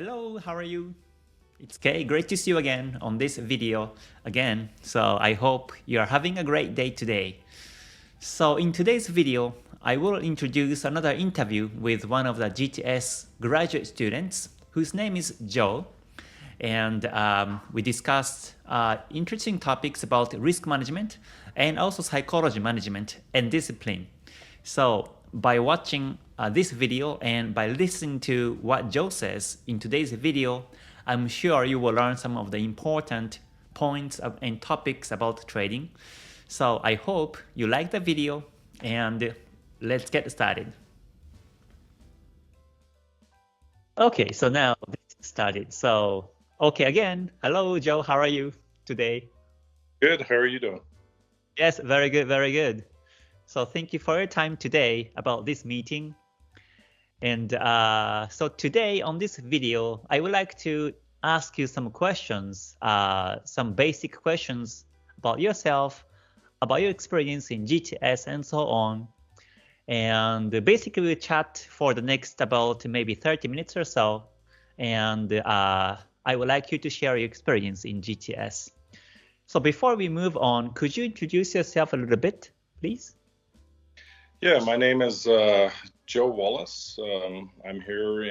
Hello, how are you? It's Kay. Great to see you again on this video again. So I hope you are having a great day today. So in today's video, I will introduce another interview with one of the GTS graduate students whose name is Joe. And we discussed interesting topics about risk management and also psychology management and discipline. So by watching this video and by listening to what Joe says in today's video, I'm sure you will learn some of the important points and topics about trading. So I hope you like the video and let's get started. Okay, so now let's get started. So, okay, again, hello, Joe. How are you today? Good. How are you doing? Yes, very good, very good. So thank you for your time today about this meeting. And so today on this video, I would like to ask you some questions, some basic questions about yourself, about your experience in GTS and so on. And basically we'll chat for the next about maybe 30 minutes or so. And I would like you to share your experience in GTS. So before we move on, could you introduce yourself a little bit, please? Yeah, my name is Joe Wallace. I'm here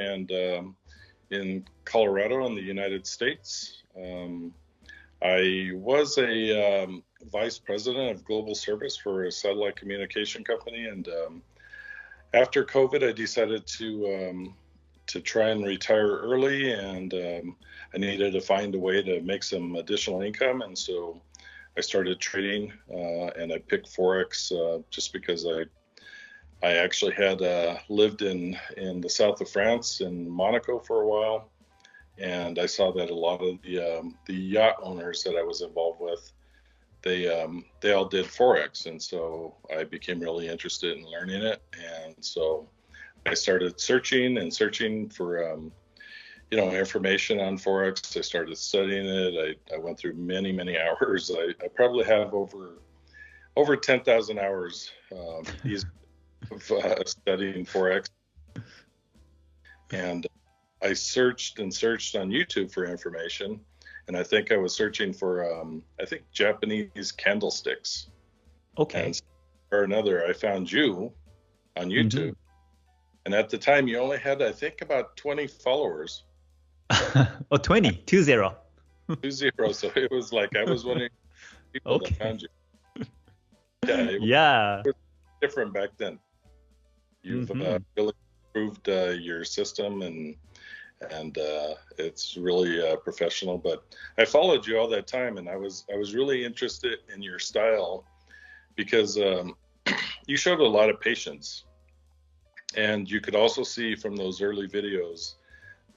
in Colorado in the United States. I was a vice president of global service for a satellite communication company, and after COVID, I decided to try and retire early, and I needed to find a way to make some additional income, and so I started trading, and I picked Forex just because I actually had lived in the south of France in Monaco for a while, and I saw that a lot of the yacht owners that I was involved with, they all did Forex, and so I became really interested in learning it, and so I started searching for information on Forex. I started studying it. I went through many hours. I probably have over 10,000 hours of studying Forex, and I searched on YouTube for information, and I think I was searching for Japanese candlesticks. Okay. And or another, I found you on YouTube, and at the time you only had, I think, about 20 followers. Oh, 20, 20. 20. So it was like I was one of the people that found you. Yeah, it was different back then. You've really improved your system, and it's really professional. But I followed you all that time, and I was really interested in your style because you showed a lot of patience, and you could also see from those early videos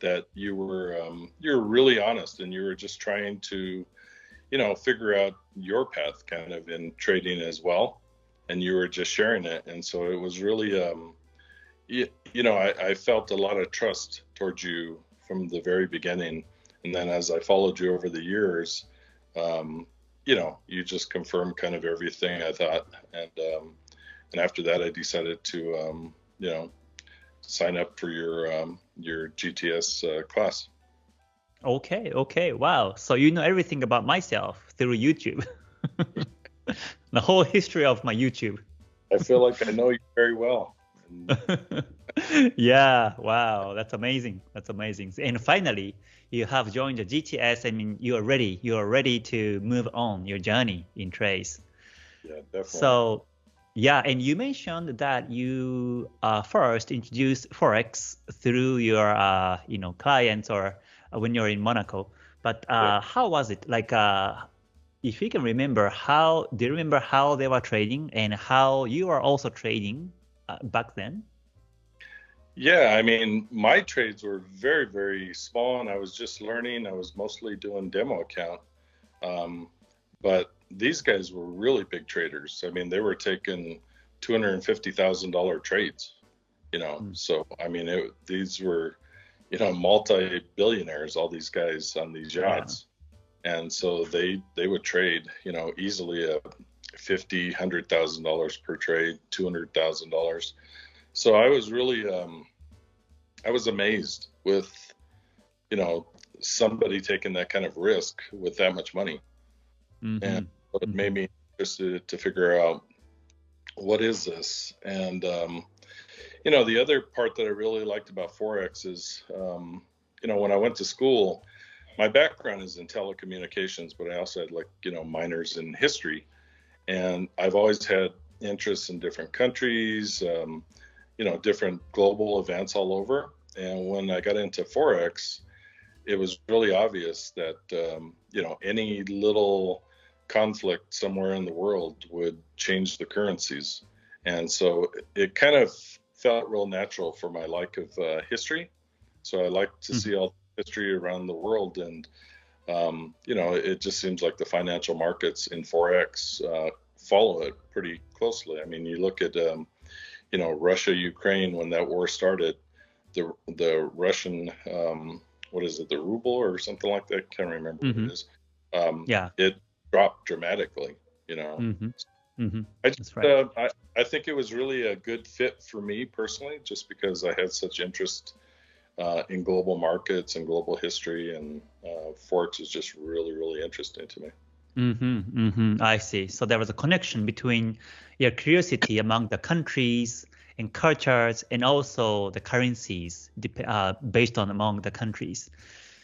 that you were really honest, and you were just trying to figure out your path kind of in trading as well, and you were just sharing it. And so it was really I felt a lot of trust towards you from the very beginning, and then as I followed you over the years, you just confirmed kind of everything I thought, and after that I decided to sign up for your GTS class. Okay, wow. So you know everything about myself through YouTube. The whole history of my YouTube. I feel like I know you very well. Yeah, wow, that's amazing. That's amazing. And finally, you have joined the GTS. I mean, you are ready to move on your journey in trades. Yeah, definitely. So, yeah, and you mentioned that you first introduced Forex through your clients or when you're in Monaco. But how was it? Like, if you can remember, do you remember how they were trading and how you are also trading back then? Yeah, I mean, my trades were very small, and I was just learning. I was mostly doing demo account, but these guys were really big traders. I mean, they were taking $250,000 trades, So I mean, these were, multi-billionaires, all these guys on these yachts, and so they would trade, easily $100,000 per trade, $200,000. So I was really, I was amazed with, you know, somebody taking that kind of risk with that much money. And it made me interested to figure out, what is this? And, you know, the other part that I really liked about Forex is, you know, when I went to school, my background is in telecommunications, but I also had, like, you know, minors in history. And I've always had interests in different countries, you know, different global events all over. And when I got into Forex, it was really obvious that, you know, any little conflict somewhere in the world would change the currencies. And so it kind of felt real natural for my like of history. So I like to see all the history around the world. And, you know, it just seems like the financial markets in Forex follow it pretty closely. I mean, you look at, you know, Russia, Ukraine, when that war started, the Russian, what is it, the ruble or something like that? Can't remember what it is. It dropped dramatically, you know. I just, I think it was really a good fit for me personally, just because I had such interest in global markets and global history, and Forex is just really, really interesting to me. I see. So there was a connection between your curiosity among the countries and cultures, and also the currencies based on among the countries.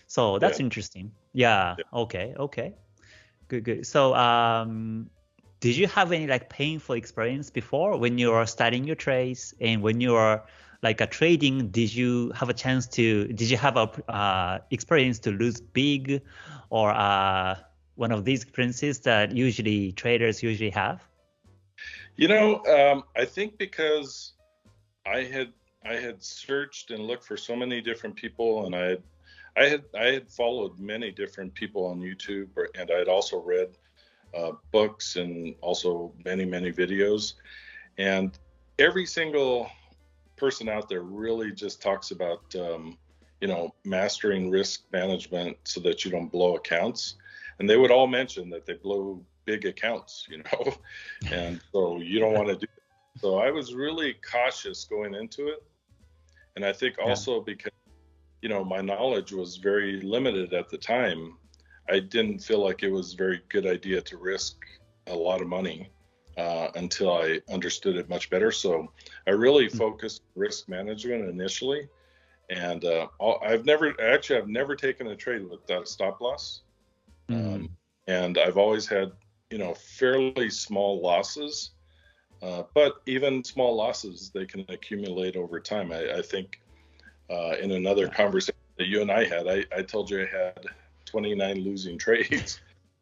So that's interesting. Okay. Good. So did you have any like painful experience before when you were studying your trades, and when you were like trading? Did you have a experience to lose big, or one of these experiences that usually traders have? You know, I think because I had searched and looked for so many different people, and I had followed many different people on YouTube, and I had also read books and also many videos, and every single person out there really just talks about you know, mastering risk management so that you don't blow accounts, and they would all mention that they blow big accounts, you know, and so you don't want to do it. So I was really cautious going into it, and I think also because, you know, my knowledge was very limited at the time, I didn't feel like it was a very good idea to risk a lot of money until I understood it much better. So I really focused on risk management initially, and I've never taken a trade without a stop loss, and I've always had, you know, fairly small losses, but even small losses, they can accumulate over time. I think in another conversation that you and I had, I told you I had 29 losing trades.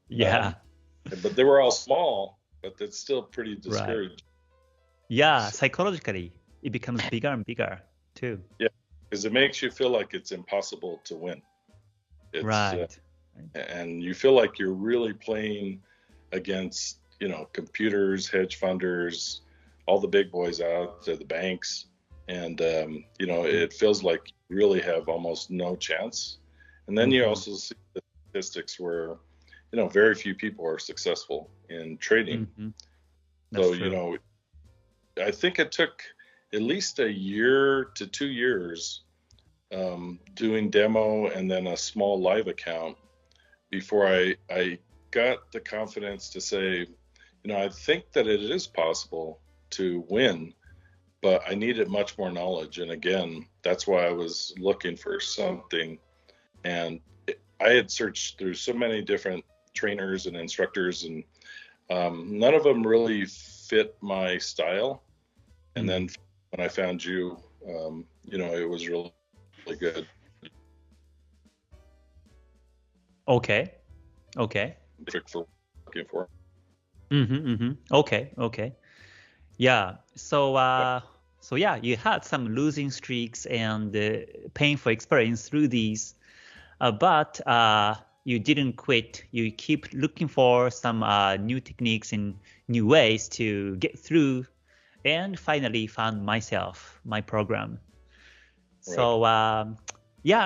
But they were all small, but that's still pretty discouraging. Psychologically, it becomes bigger and bigger too. Because it makes you feel like it's impossible to win. And you feel like you're really playing against, you know, computers, hedge funders, all the big boys out there, the banks, and you know, it feels like you really have almost no chance. And then you also see the statistics where, you know, very few people are successful in trading. So, you know, I think it took at least a year to 2 years doing demo and then a small live account before I got the confidence to say, you know, I think that it is possible to win, but I needed much more knowledge. And again, that's why I was looking for something. And I had searched through so many different trainers and instructors, and none of them really fit my style. And then when I found you, you know, it was really, really good. Okay. Perfect for looking for. Okay. Yeah. So yeah, you had some losing streaks and painful experience through these, but you didn't quit. You keep looking for some new techniques and new ways to get through, and finally found my program. So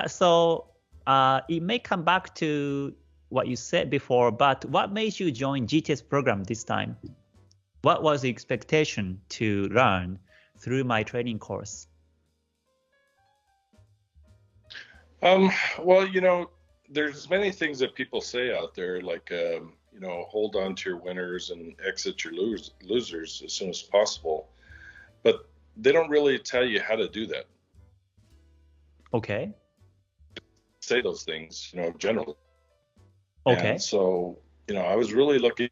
so it may come back to what you said before, but what made you join GTS program this time? What was the expectation to learn through my training course? Well, there's many things that people say out there, like, hold on to your winners and exit your losers as soon as possible. But they don't really tell you how to do that. Okay. Say those things, generally. Okay. And so, I was really looking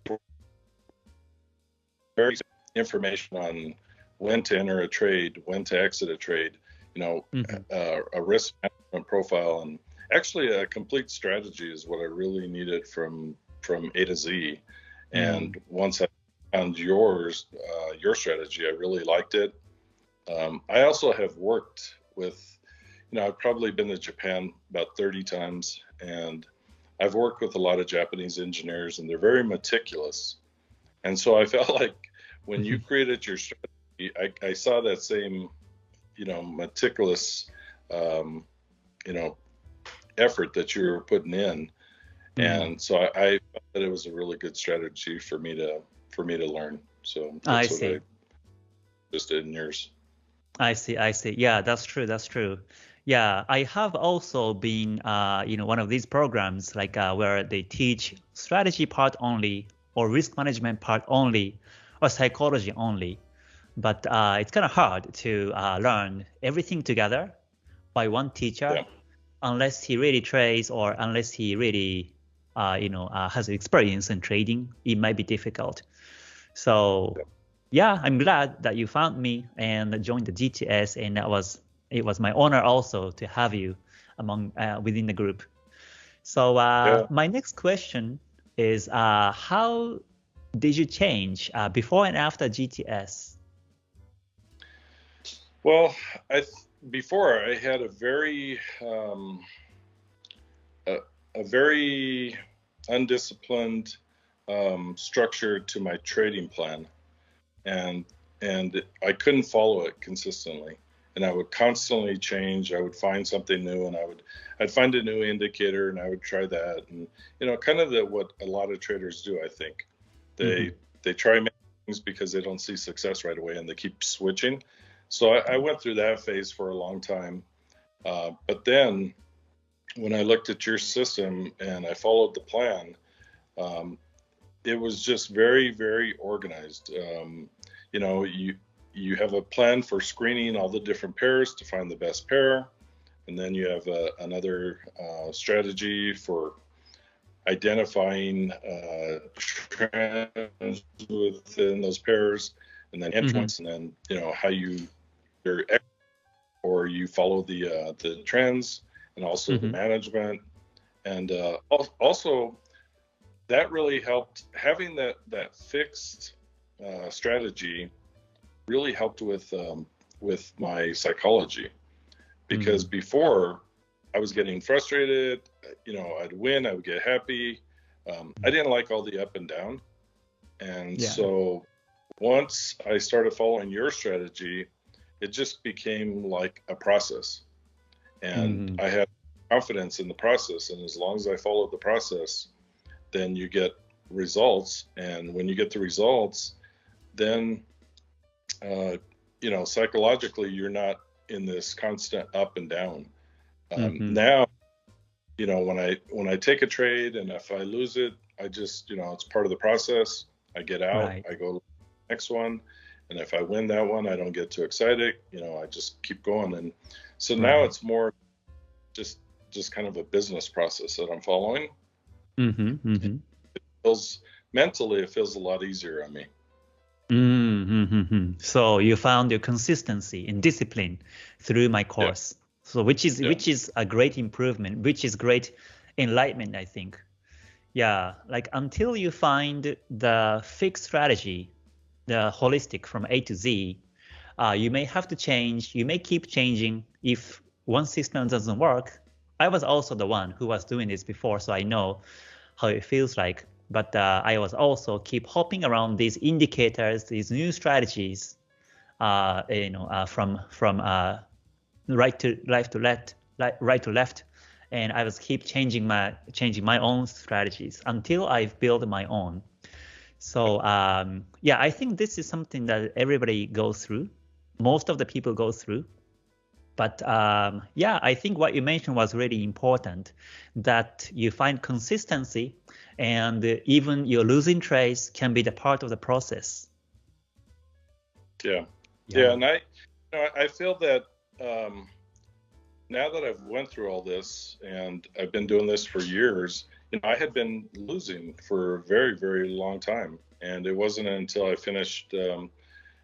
for very information on when to enter a trade, when to exit a trade, a risk management profile, and actually a complete strategy is what I really needed from A to Z. And once I found your strategy, I really liked it. I also have worked with, I've probably been to Japan about 30 times, and I've worked with a lot of Japanese engineers, and they're very meticulous. And so I felt like when you created your strategy, I saw that same, meticulous, effort that you were putting in. And so I felt that it was a really good strategy for me to learn. So that's what I just did in yours. I see. Yeah, that's true. Yeah, I have also been, one of these programs like where they teach strategy part only, or risk management part only, or psychology only. But it's kind of hard to learn everything together by one teacher, unless he really trades or unless he really, has experience in trading. It might be difficult. So, yeah, I'm glad that you found me and joined the GTS, and it was my honor also to have you within the group. So my next question is, how did you change before and after GTS? Well, before I had a very undisciplined structure to my trading plan, and I couldn't follow it consistently. And I would constantly change. I would find something new, and I'd find a new indicator, and I would try that. And kind of what a lot of traders do. I think they try many things because they don't see success right away, and they keep switching. So I went through that phase for a long time. But then when I looked at your system and I followed the plan, it was just very, very organized. You have a plan for screening all the different pairs to find the best pair. And then you have another strategy for identifying trends within those pairs, and then entrance, and then how you follow the trends, and also the management. And also that really helped. Having that fixed strategy really helped with my psychology, because before I was getting frustrated. I'd win, I would get happy. I didn't like all the up and down, and so once I started following your strategy, it just became like a process, and I had confidence in the process. And as long as I followed the process, then you get results, and when you get the results, then psychologically you're not in this constant up and down. Now, when I take a trade, and if I lose it, I just, it's part of the process. I get out, I go to the next one, and if I win that one, I don't get too excited. I just keep going. And so now it's more just kind of a business process that I'm following. It feels mentally, it feels a lot easier on me. So you found your consistency and discipline through my course. So which is a great improvement, which is great enlightenment, I think. Yeah, like until you find the fixed strategy, the holistic from A to Z, you may have to change. You may keep changing if one system doesn't work. I was also the one who was doing this before, so I know how it feels like. But I was also keep hopping around these indicators, these new strategies, from right to left, and I was keep changing my own strategies until I've built my own. So I think this is something that everybody goes through. Most of the people go through. But yeah, I think what you mentioned was really important, that you find consistency, and even your losing trades can be the part of the process. Yeah, and I feel that now that I've went through all this and I've been doing this for years, I had been losing for a very, very long time, and it wasn't until I finished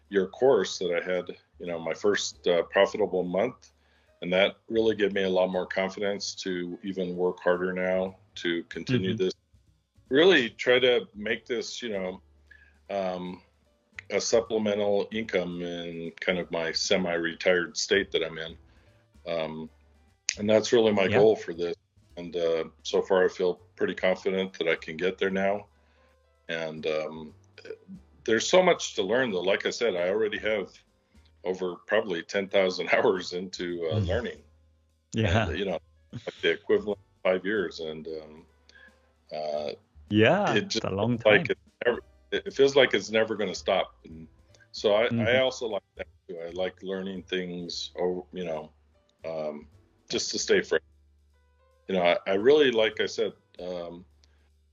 your course that I had, my first profitable month, and that really gave me a lot more confidence to even work harder now to continue this. Really try to make this, a supplemental income in kind of my semi-retired state that I'm in. And that's really my goal for this. And so far I feel pretty confident that I can get there now. And there's so much to learn though. Like I said, I already have over probably 10,000 hours into learning. Yeah. And, like the equivalent of 5 years. And it just it's a long time. It feels like it's never going to stop. And so I also like that too. I like learning things, just to stay fresh. I really, like I said,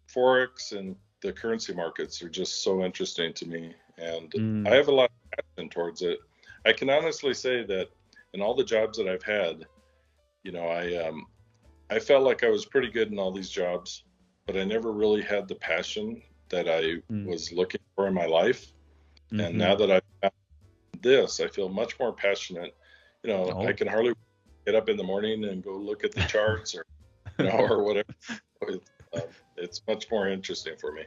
Forex and the currency markets are just so interesting to me. And I have a lot of passion towards it. I can honestly say that in all the jobs that I've had, I felt like I was pretty good in all these jobs, but I never really had the passion that I was looking for in my life. And now that I've found this, I feel much more passionate. I can hardly get up in the morning and go look at the charts or, or whatever. It's much more interesting for me.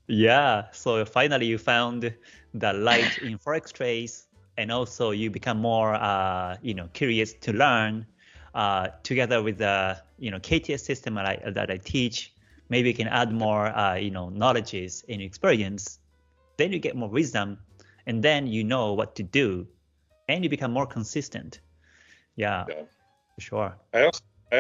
Yeah. So finally you found the light in Forex trades, and also you become more, curious to learn together with the, KTS system that I teach. Maybe you can add more, knowledges and experience. Then you get more wisdom, and then you know what to do, and you become more consistent. Yeah. For sure. I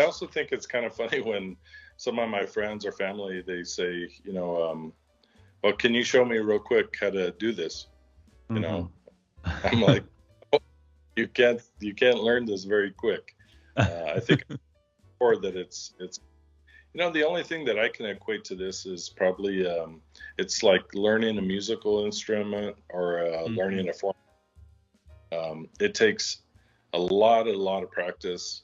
also think it's kind of funny when some of my friends or family, they say, well, can you show me real quick how to do this? I'm like, oh, you can't learn this very quick. I think or that it's the only thing that I can equate to this is probably it's like learning a musical instrument or learning a form. It takes a lot of practice,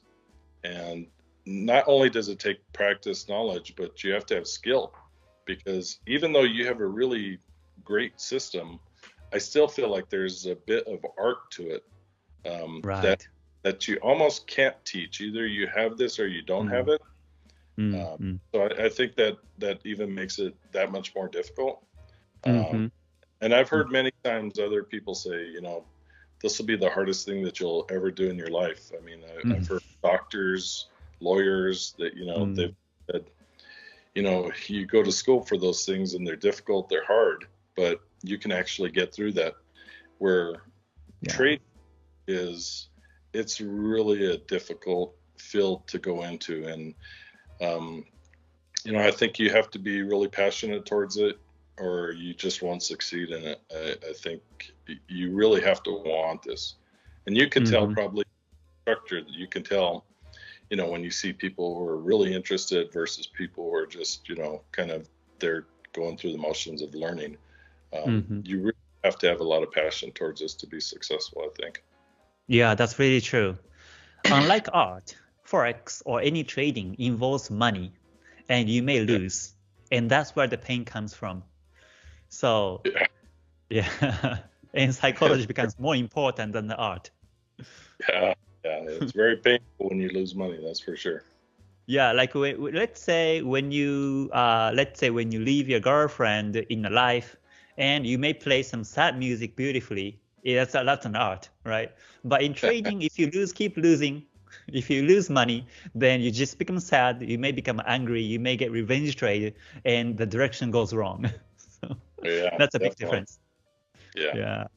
and not only does it take practice knowledge, but you have to have skill, because even though you have a really great system, I still feel like there's a bit of art to it that you almost can't teach. Either you have this or you don't have it. So I think that even makes it that much more difficult. And I've heard many times other people say, this will be the hardest thing that you'll ever do in your life. I mean, I've heard doctors, lawyers that, they've said, you go to school for those things and they're difficult, they're hard, but you can actually get through that. Where trade it's really a difficult field to go into. And, I think you have to be really passionate towards it, or you just won't succeed in it. I think you really have to want this. And you can tell probably structure, you can tell, when you see people who are really interested versus people who are just, kind of, they're going through the motions of learning. You really have to have a lot of passion towards this to be successful, I think. Yeah, that's really true. Unlike art, Forex or any trading involves money, and you may lose. And that's where the pain comes from. So, and psychology becomes more important than the art. Yeah, it's very painful when you lose money, that's for sure. Yeah, like let's say when you leave your girlfriend in a life, and you may play some sad music beautifully. That's an art, right? But in trading, if you keep losing. If you lose money, then you just become sad. You may become angry. You may get revenge trade, and the direction goes wrong. So that's a big difference. Yeah.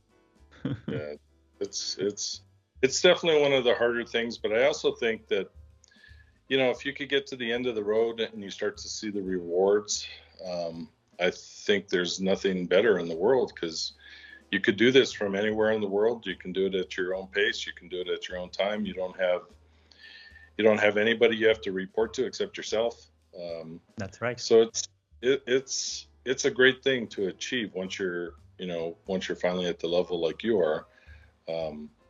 It's definitely one of the harder things. But I also think that, if you could get to the end of the road and you start to see the rewards, I think there's nothing better in the world, because you could do this from anywhere in the world. You can do it at your own pace. You can do it at your own time. You don't have anybody you have to report to except yourself. That's right. So it's a great thing to achieve once you're finally at the level like you are.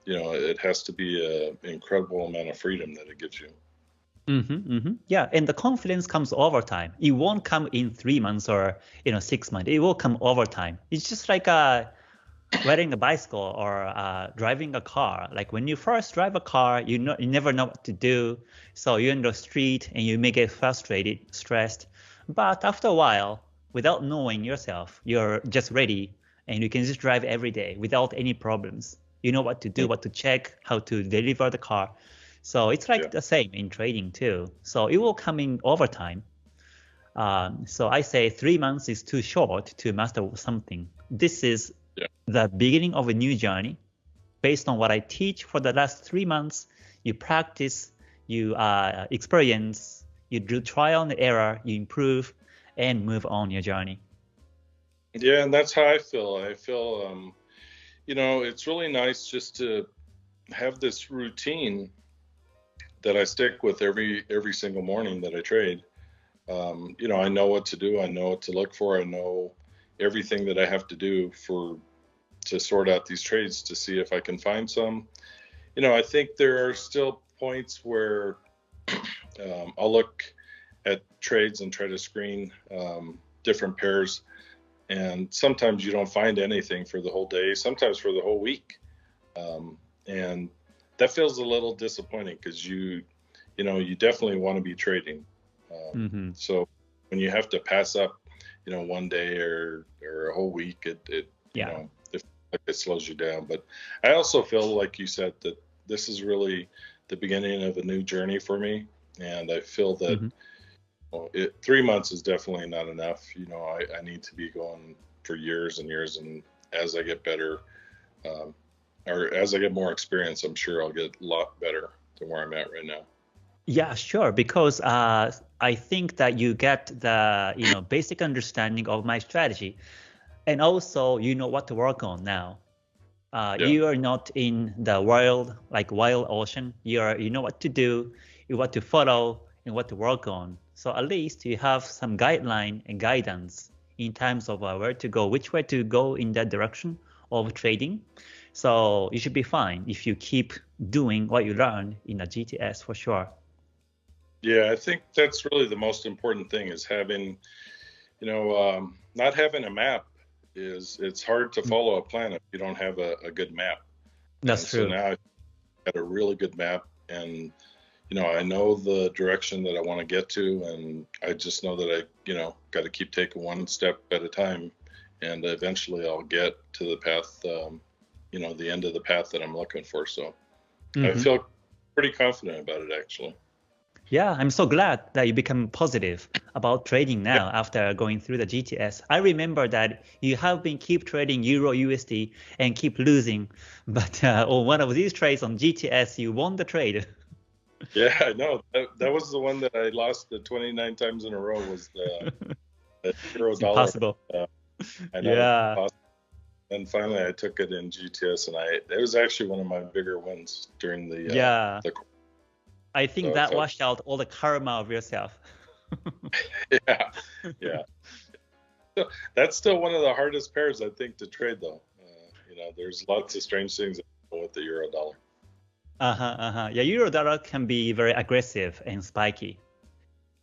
It has to be an incredible amount of freedom that it gives you. Yeah, and the confidence comes over time. It won't come in 3 months or 6 months. It will come over time. It's just like riding a bicycle or driving a car. Like when you first drive a car, you never know what to do. So you're in the street and you may get frustrated, stressed. But after a while, without knowing yourself, you're just ready and you can just drive every day without any problems. You know what to do, what to check, how to deliver the car. So it's like the same in trading too. So it will come in over time. So I say 3 months is too short to master something. This is the beginning of a new journey. Based on what I teach for the last 3 months, you practice, you experience, you do trial and error, you improve, and move on your journey. Yeah, and that's how I feel. I feel, it's really nice just to have this routine that I stick with every single morning that I trade. I know what to do. I know what to look for. I know everything that I have to do to sort out these trades to see if I can find some. I think there are still points where I'll look at trades and try to screen different pairs, and sometimes you don't find anything for the whole day, sometimes for the whole week, and that feels a little disappointing because you definitely want to be trading. So when you have to pass up, one day or a whole week, it slows you down. But I also feel like you said that this is really the beginning of a new journey for me, and I feel that 3 months is definitely not enough. I need to be going for years and years, and as I get better, or as I get more experience, I'm sure I'll get a lot better than where I'm at right now. Yeah, sure. Because I think that you get the basic understanding of my strategy, and also you know what to work on now. You are not in the wild ocean. You know what to do, what to follow, and what to work on. So at least you have some guideline and guidance in terms of where to go, which way to go in that direction of trading. So you should be fine if you keep doing what you learned in the GTS for sure. Yeah, I think that's really the most important thing is having, not having a map. It's hard to follow a plan if you don't have a good map. That's true. So now I've got a really good map, and I know the direction that I want to get to, and I just know that I got to keep taking one step at a time, and eventually I'll get to the path, the end of the path that I'm looking for. So I feel pretty confident about it, actually. Yeah, I'm so glad that you become positive about trading now after going through the GTS. I remember that you have been keep trading Euro USD and keep losing, but on one of these trades on GTS, you won the trade. Yeah, I know. That was the one that I lost the 29 times in a row was the euro dollar. Impossible. I know. Yeah. And finally I took it in GTS, and it was actually one of my bigger wins during the I think that washed out all the karma of yourself. Yeah. So that's still one of the hardest pairs, I think, to trade, though. There's lots of strange things with the euro dollar. Yeah, euro dollar can be very aggressive and spiky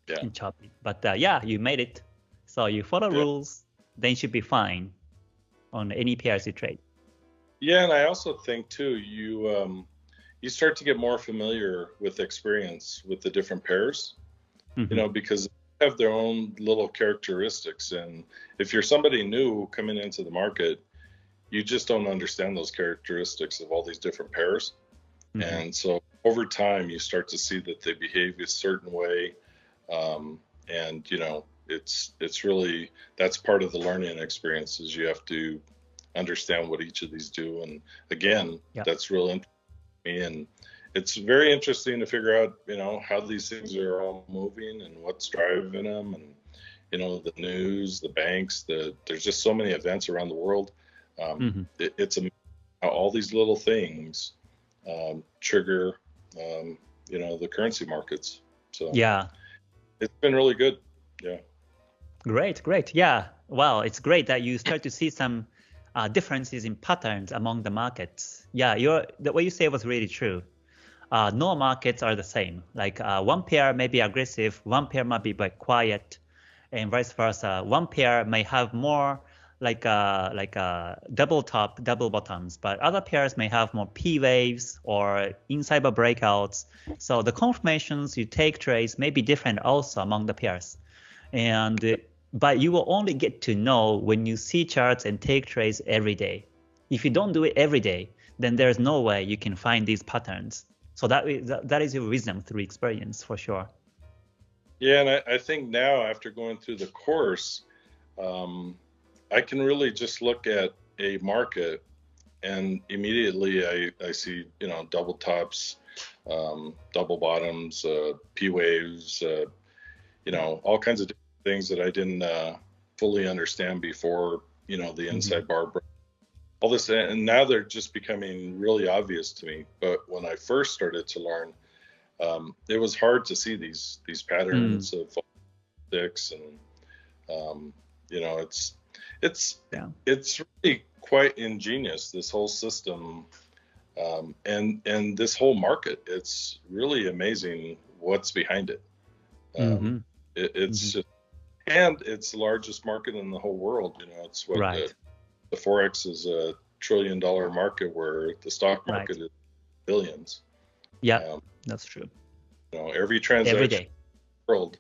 and choppy. But you made it. So you follow rules, then you should be fine on any pairs you trade. Yeah, and I also think, too, you start to get more familiar with experience with the different pairs, because they have their own little characteristics. And if you're somebody new coming into the market, you just don't understand those characteristics of all these different pairs. And so over time, you start to see that they behave a certain way. And, it's really, that's part of the learning experience is you have to understand what each of these do. And again, that's real interesting. And it's very interesting to figure out, how these things are all moving and what's driving them, and the news, the banks, there's just so many events around the world. It's all these little things trigger, the currency markets. So yeah. It's been really good. Yeah. Great. Yeah. Wow. It's great that you start to see some differences in patterns among the markets. Yeah. What you say was really true. No markets are the same. Like one pair may be aggressive, one pair might be quiet, and vice versa. One pair may have more like double top, double bottoms, but other pairs may have more P waves or inside breakouts. So the confirmations you take trades may be different also among the pairs. But you will only get to know when you see charts and take trades every day. If you don't do it every day, then there's no way you can find these patterns. So that is your wisdom through experience for sure. Yeah, and I think now after going through the course, I can really just look at a market and immediately I see, double tops, double bottoms, P waves, all kinds of different things that I didn't fully understand before, the inside bar, all this, and now they're just becoming really obvious to me. But when I first started to learn, it was hard to see these patterns of sticks, and it's really quite ingenious, this whole system, and this whole market. It's really amazing what's behind it. It's just, and it's the largest market in the whole world. It's what the Forex is $1 trillion market, where the stock market is billions. Yeah, that's true. Every transaction every day. in the world,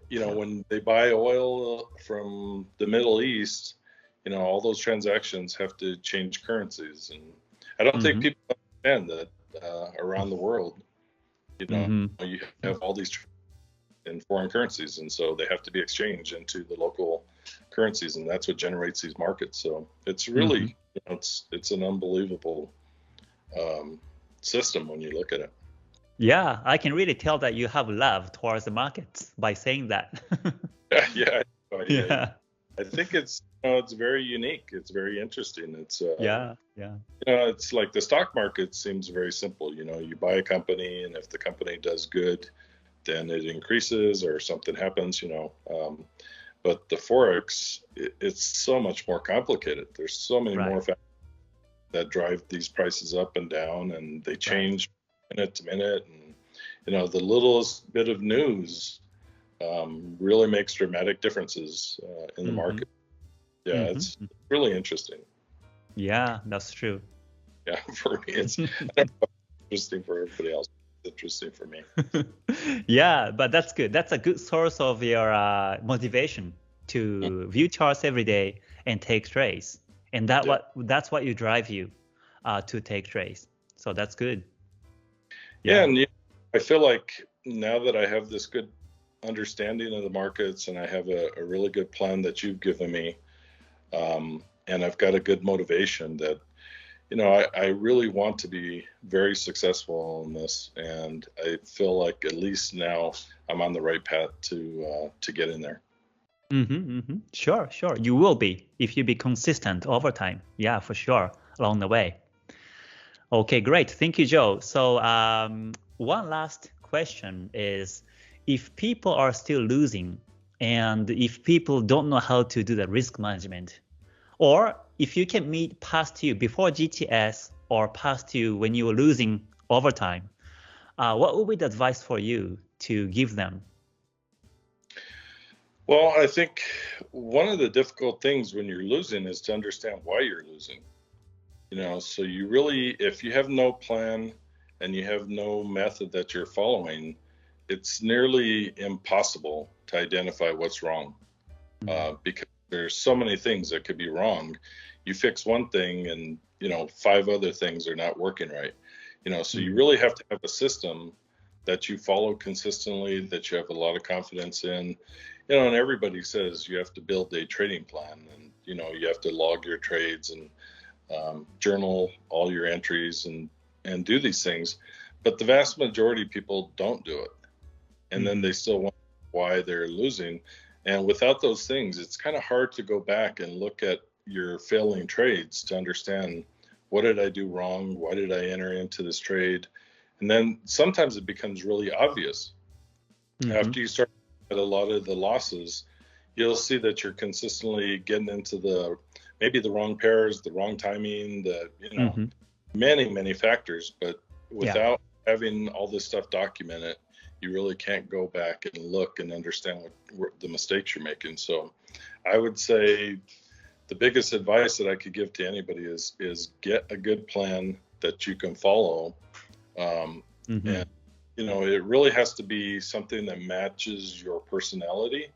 when they buy oil from the Middle East, all those transactions have to change currencies. And I don't think people understand that around the world, you have all these in foreign currencies, and so they have to be exchanged into the local currencies, and that's what generates these markets. So it's really, it's an unbelievable system when you look at it. Yeah, I can really tell that you have love towards the markets by saying that. Yeah. I think it's very unique. It's very interesting. It's it's like the stock market seems very simple. You buy a company, and if the company does good, then it increases or something happens. But the Forex, it's so much more complicated. There's so many more factors that drive these prices up and down, and they change minute to minute. And the littlest bit of news really makes dramatic differences in the market. Yeah, it's really interesting. Yeah, that's true. Yeah, for me, it's interesting. For everybody else, it's interesting for me. Yeah, but that's good. That's a good source of your motivation to view charts every day and take trades. And that's what you drive you to take trades. So that's good. Yeah, and I feel like now that I have this good understanding of the markets, and I have a really good plan that you've given me, and I've got a good motivation that, I really want to be very successful in this, and I feel like at least now I'm on the right path to get in there. Sure. You will be if you be consistent over time. Yeah, for sure, along the way. Okay, great. Thank you, Joe. So one last question is, if people are still losing and if people don't know how to do the risk management, or if you can meet past you before GTS or past you when you were losing over time, what would be the advice for you to give them? Well, I think one of the difficult things when you're losing is to understand why you're losing. So you really, if you have no plan and you have no method that you're following, it's nearly impossible to identify what's wrong, because there's so many things that could be wrong. You fix one thing and, 5 other things are not working right. So you really have to have a system that you follow consistently, that you have a lot of confidence in. And everybody says you have to build a trading plan, and, you have to log your trades and journal all your entries and do these things. But the vast majority of people don't do it. And then they still wonder why they're losing. And without those things, it's kind of hard to go back and look at your failing trades to understand, what did I do wrong? Why did I enter into this trade? And then sometimes it becomes really obvious. After you start at a lot of the losses, you'll see that you're consistently getting into maybe the wrong pairs, the wrong timing, many factors. But without having all this stuff documented, you really can't go back and look and understand what the mistakes you're making. So I would say the biggest advice that I could give to anybody is get a good plan that you can follow. And it really has to be something that matches your personality,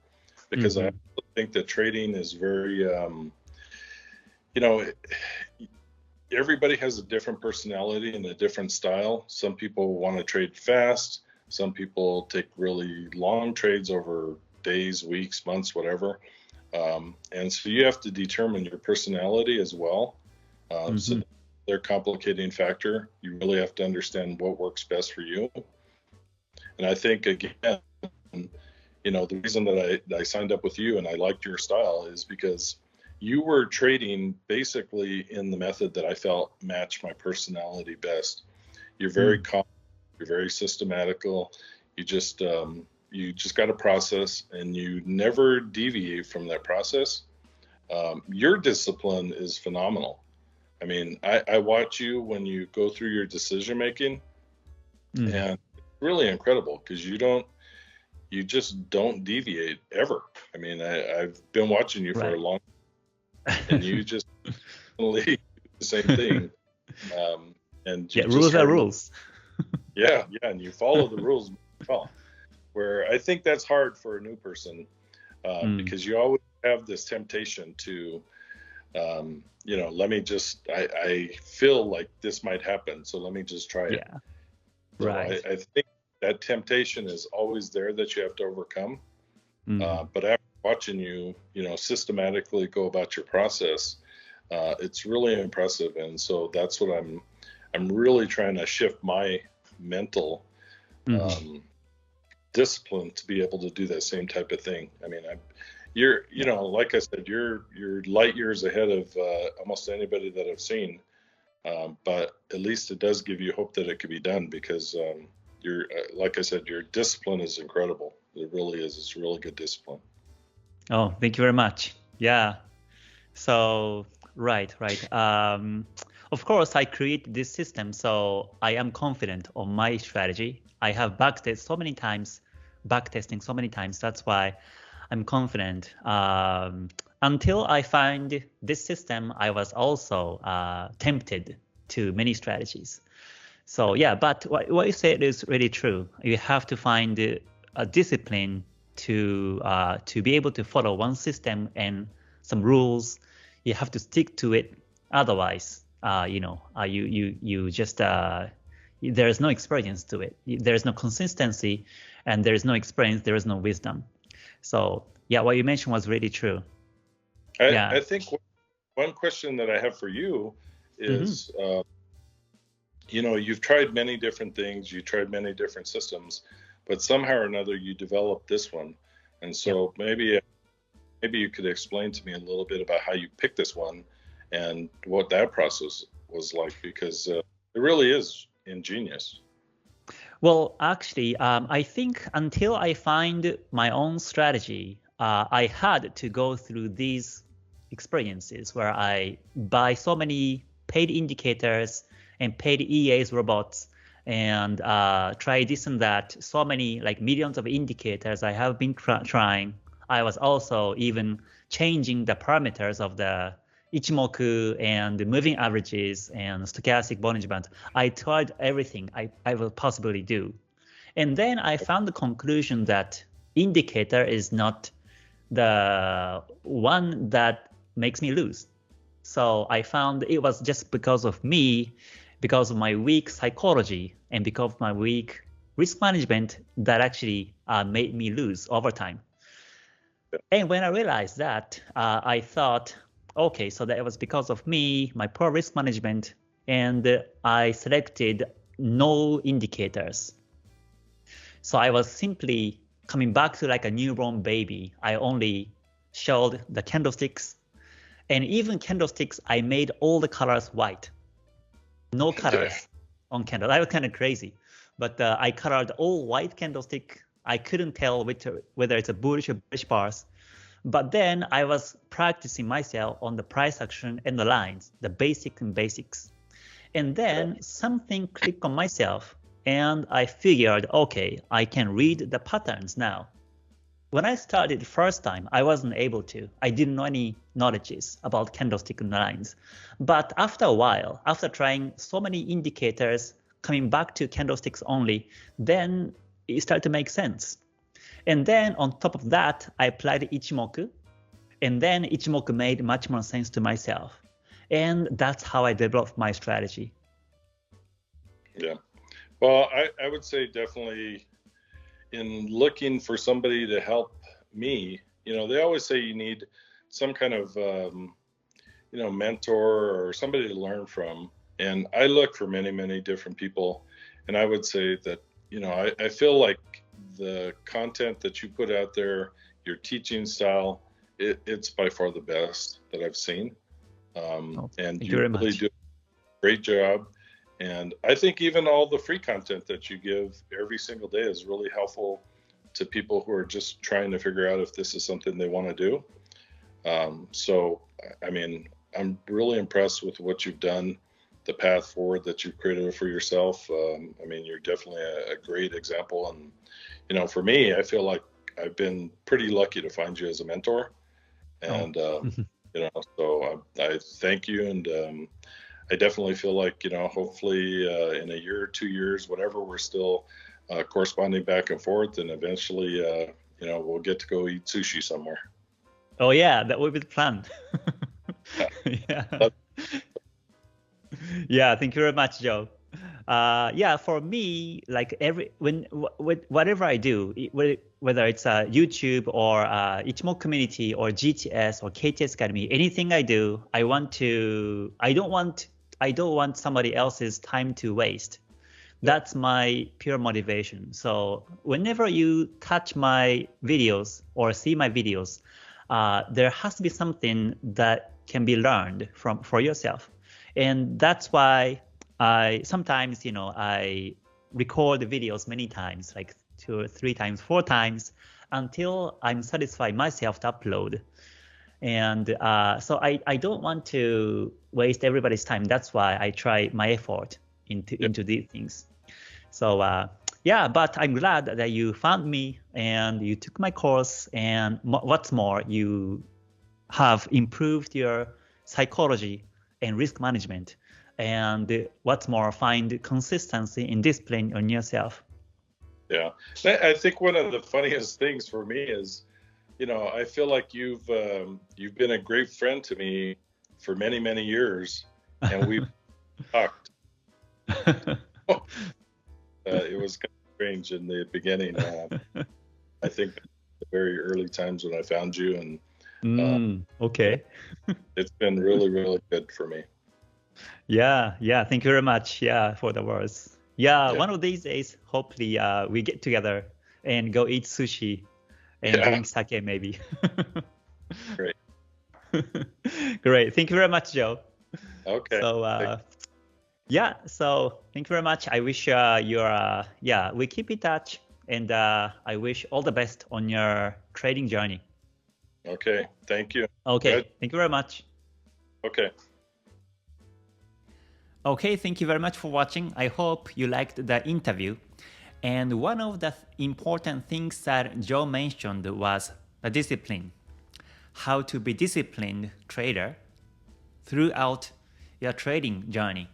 because I think that trading is very, everybody has a different personality and a different style. Some people want to trade fast. Some people take really long trades over days, weeks, months, whatever. And so you have to determine your personality as well. So they're a complicating factor. You really have to understand what works best for you. And I think, again, the reason that I signed up with you and I liked your style is because you were trading basically in the method that I felt matched my personality best. You're very calm, you're very systematical. You just got a process, and you never deviate from that process. Your discipline is phenomenal. I mean, I watch you when you go through your decision making, and it's really incredible, because you just don't deviate ever. I mean, I've been watching you for a long time, and you just do the same thing. And rules are rules. and you follow the rules well. Where I think that's hard for a new person, because you always have this temptation to, I feel like this might happen, so let me just try it. So I think that temptation is always there that you have to overcome. But after watching you, systematically go about your process, it's really impressive. And so that's what I'm really trying to shift my mental discipline to be able to do that same type of thing. I mean, you're like I said, you're light years ahead of almost anybody that I've seen, but at least it does give you hope that it could be done, because you're like I said, your discipline is incredible. It really is. It's really good discipline. Oh, thank you very much. Yeah. So right. Of course, I created this system, so I am confident on my strategy. I have backtesting so many times. That's why I'm confident. Until I find this system, I was also tempted to many strategies. So but what you said is really true. You have to find a discipline to be able to follow one system and some rules. You have to stick to it. Otherwise, you just there is no experience to it. There is no consistency, and there is no experience. There is no wisdom. So what you mentioned was really true. I think one question that I have for you is, you've tried many different things, you tried many different systems, but somehow or another you developed this one. And so maybe you could explain to me a little bit about how you picked this one and what that process was like, because it really is ingenious. Well, actually, I think until I find my own strategy, I had to go through these experiences where I buy so many paid indicators and paid EAs robots, and try this and that. So many, like millions of indicators I have been trying. I was also even changing the parameters of the Ichimoku and the moving averages and stochastic Bollinger Band. I tried everything I will possibly do. And then I found the conclusion that indicator is not the one that makes me lose. So I found it was just because of me, because of my weak psychology and because of my weak risk management that actually made me lose over time. And when I realized that, I thought, okay, so that was because of me, my poor risk management, and I selected no indicators. So I was simply coming back to like a newborn baby. I only showed the candlesticks And even candlesticks, I made all the colors white. No colors on candle. That was kind of crazy. But I colored all white candlestick. I couldn't tell whether it's a bullish or bearish bars. But then I was practicing myself on the price action and the lines, the basic and basics. And then something clicked on myself, and I figured, okay, I can read the patterns now. When I started the first time, I wasn't able to. I didn't know any knowledges about candlestick and lines. But after a while, after trying so many indicators, coming back to candlesticks only, then it started to make sense. And then on top of that, I applied Ichimoku. And then Ichimoku made much more sense to myself. And that's how I developed my strategy. Yeah. Well, I would say definitely in looking for somebody to help me, they always say you need some kind of, mentor or somebody to learn from. And I look for many, many different people. And I would say that, I feel like the content that you put out there, your teaching style, it's by far the best that I've seen. And you really do a great job. And I think even all the free content that you give every single day is really helpful to people who are just trying to figure out if this is something they want to do. So, I mean, I'm really impressed with what you've done, the path forward that you've created for yourself. I mean, you're definitely a great example. And, for me, I feel like I've been pretty lucky to find you as a mentor. And, so I thank you. And, I definitely feel like, hopefully in a year or 2 years, whatever, we're still corresponding back and forth. And eventually, we'll get to go eat sushi somewhere. Oh, yeah, that would be the plan. Yeah. Yeah, thank you very much, Joe. Yeah, for me, like whatever I do, whether it's YouTube or Ichimoku community or GTS or KTS Academy, anything I do, I don't want somebody else's time to waste. That's my pure motivation. So whenever you touch my videos or see my videos, there has to be something that can be learned for yourself. And that's why I sometimes, I record the videos many times, like 2 or 3 times, 4 times, until I'm satisfied myself to upload. And so I don't want to waste everybody's time. That's why I try my effort into these things. So yeah, but I'm glad that you found me and you took my course. And what's more, you have improved your psychology and risk management. And what's more, find consistency and discipline on yourself. Yeah, I think one of the funniest things for me is, I feel like you've been a great friend to me for many, many years, and we've talked. It was kind of strange in the beginning. I think the very early times when I found you, and okay, it's been really, really good for me. Yeah, thank you very much. Yeah, for the words. Yeah, one of these days, hopefully, we get together and go eat sushi and drink sake, maybe. Great. Great. Thank you very much, Joe. Okay. So, yeah, so thank you very much. I wish we keep in touch, and I wish all the best on your trading journey. Okay. Thank you. Okay. Good. Thank you very much. Okay. Okay, thank you very much for watching. I hope you liked the interview. And one of the important things that Joe mentioned was the discipline. How to be disciplined trader throughout your trading journey.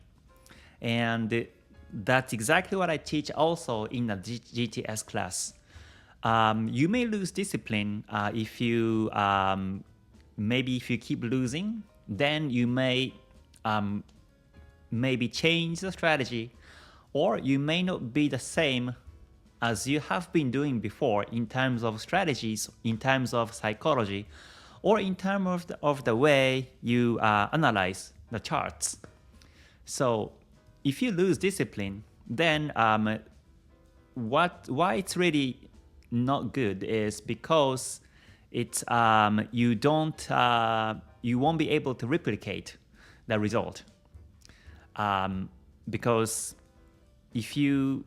And that's exactly what I teach also in the GTS class. You may lose discipline if you keep losing, then you may maybe change the strategy, or you may not be the same as you have been doing before in terms of strategies, in terms of psychology, or in terms of the way you analyze the charts. So if you lose discipline, then why it's really not good is because it's you don't you won't be able to replicate the result. Because if you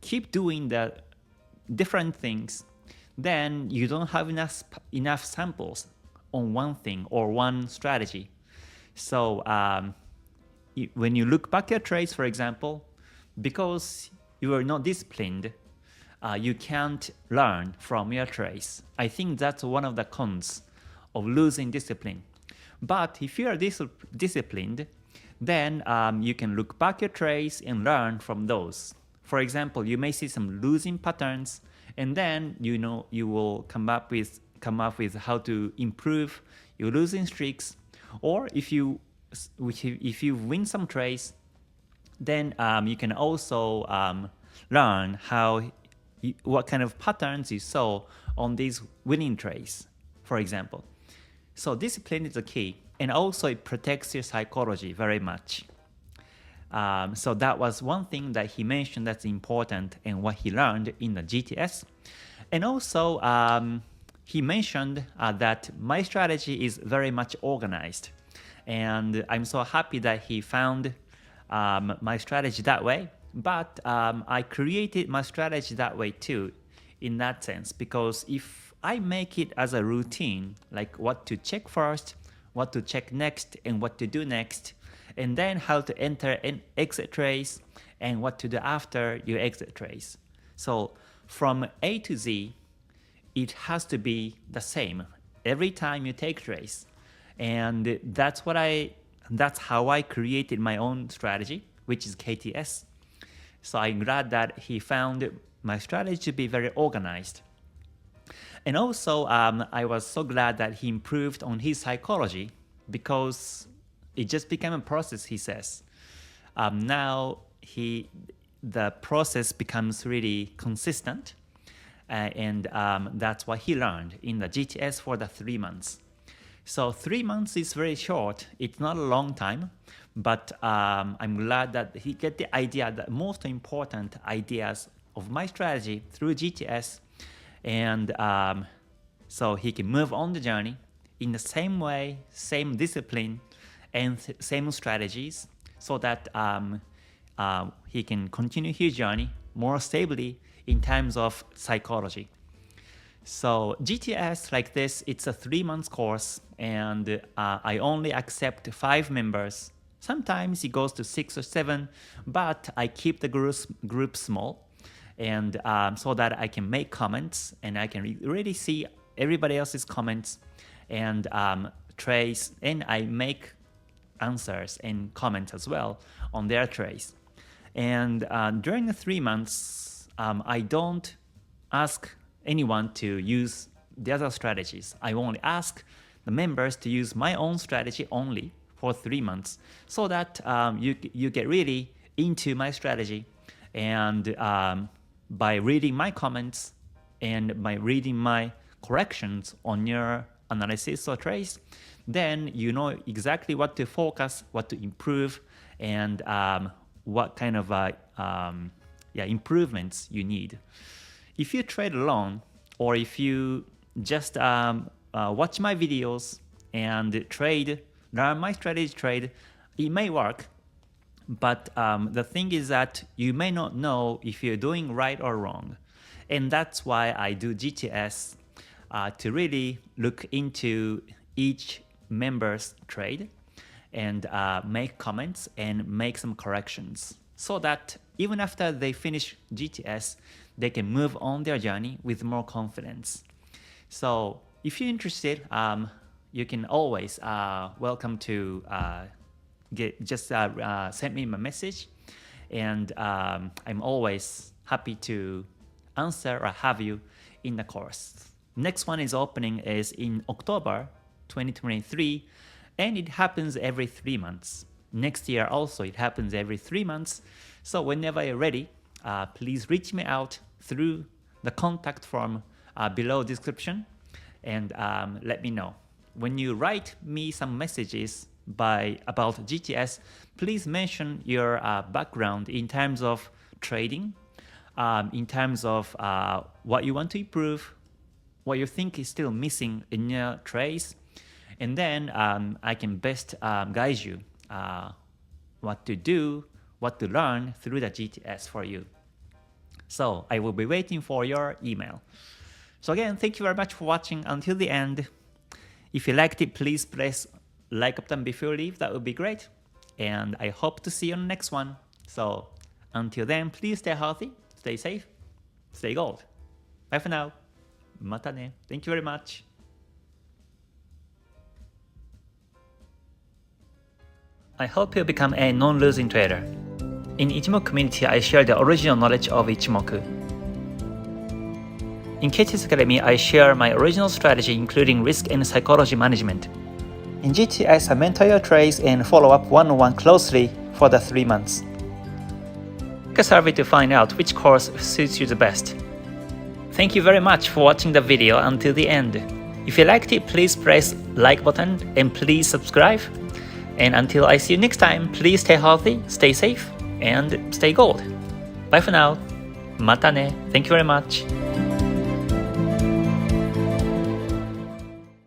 keep doing the different things, then you don't have enough samples on one thing or one strategy. So when you look back at trades, for example, because you are not disciplined, you can't learn from your trades. I think that's one of the cons of losing discipline. But if you are disciplined, then you can look back at trades and learn from those. For example, you may see some losing patterns, and then you will come up with how to improve your losing streaks. Or if you win some trades, then you can also learn what kind of patterns you saw on these winning trades, for example. So discipline is the key, and also it protects your psychology very much. So that was one thing that he mentioned that's important and what he learned in the GTS. And also he mentioned that my strategy is very much organized. And I'm so happy that he found my strategy that way. But I created my strategy that way too, in that sense, because if I make it as a routine, like what to check first, what to check next, and what to do next, and then how to enter and exit trades, and what to do after you exit trades. So from A to Z, it has to be the same every time you take trades. And that's how I created my own strategy, which is KTS. So I'm glad that he found my strategy to be very organized. And also, I was so glad that he improved on his psychology, because it just became a process, he says. Now the process becomes really consistent, and that's what he learned in the GTS for the 3 months. So 3 months is very short. It's not a long time, but I'm glad that he get the idea, the most important ideas of my strategy through GTS, and so he can move on the journey in the same way, same discipline, and same strategies, so that he can continue his journey more stably in terms of psychology. So GTS like this, it's a 3 months course, and I only accept 5 members. Sometimes it goes to 6 or 7, but I keep the group small, and so that I can make comments and I can really see everybody else's comments and trace, and I make answers and comments as well on their trades. And during the 3 months, I don't ask anyone to use the other strategies. I only ask the members to use my own strategy only for 3 months, so that you get really into my strategy, and by reading my comments and by reading my corrections on your analysis or trades, then you know exactly what to focus, what to improve, and what kind of improvements you need. If you trade alone, or if you just watch my videos and learn my strategy trade, it may work. But the thing is that you may not know if you're doing right or wrong. And that's why I do GTS, to really look into each member's trade and make comments and make some corrections, so that even after they finish GTS, they can move on their journey with more confidence. So if you're interested, you can always welcome to send me a message, and I'm always happy to answer or have you in the course. Next one is opening is in October 2023, and it happens every 3 months. Next year also it happens every 3 months. So whenever you're ready, please reach me out through the contact form below description, and let me know. When you write me some messages about GTS, please mention your background in terms of trading, in terms of what you want to improve, what you think is still missing in your trades, And then I can best guide you what to do, what to learn through the GTS for you. So I will be waiting for your email. So again, thank you very much for watching until the end. If you liked it, please press like button before you leave. That would be great. And I hope to see you on the next one. So until then, please stay healthy, stay safe, stay gold. Bye for now. Mata ne. Thank you very much. I hope you become a non-losing trader. In Ichimoku community, I share the original knowledge of Ichimoku. In KTS Academy, I share my original strategy including risk and psychology management. In GTS, I mentor your trades and follow up one-on-one closely for the 3 months. Take a survey to find out which course suits you the best. Thank you very much for watching the video until the end. If you liked it, please press like button and please subscribe. And until I see you next time, please stay healthy, stay safe, and stay gold. Bye for now. Mata ne. Thank you very much.